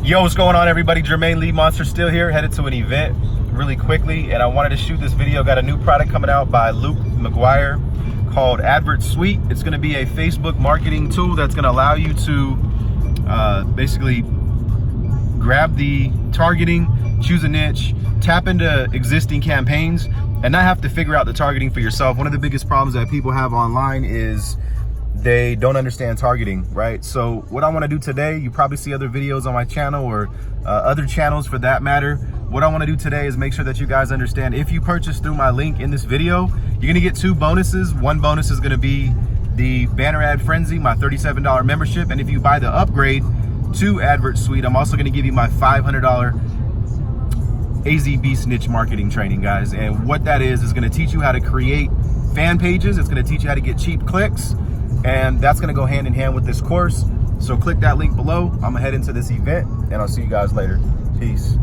Yo, what's going on, everybody? Jermaine Lee Monster still here, headed to an event really quickly, and I wanted to shoot this video. Got a new product coming out by Maguire called AdvertSuite. It's going to be a Facebook marketing tool that's going to allow you to basically grab the targeting, choose a niche, tap into existing campaigns, and not have to figure out the targeting for yourself. One of the biggest problems that people have online is they don't understand targeting, right? So what I want to do today, you probably see other videos on my channel or other channels for that matter. What I want to do today is make sure that you guys understand, if you purchase through my link in this video, you're going to get two bonuses. One bonus is going to be the Banner Ad Frenzy, my $37 membership. And if you buy the upgrade to AdvertSuite, I'm also going to give you my $500 AZ Beast niche marketing training, guys. And what that is going to teach you how to create fan pages. It's going to teach you how to get cheap clicks. And that's going to go hand in hand with this course. So click that link below. I'm going to head into this event and I'll see you guys later. Peace.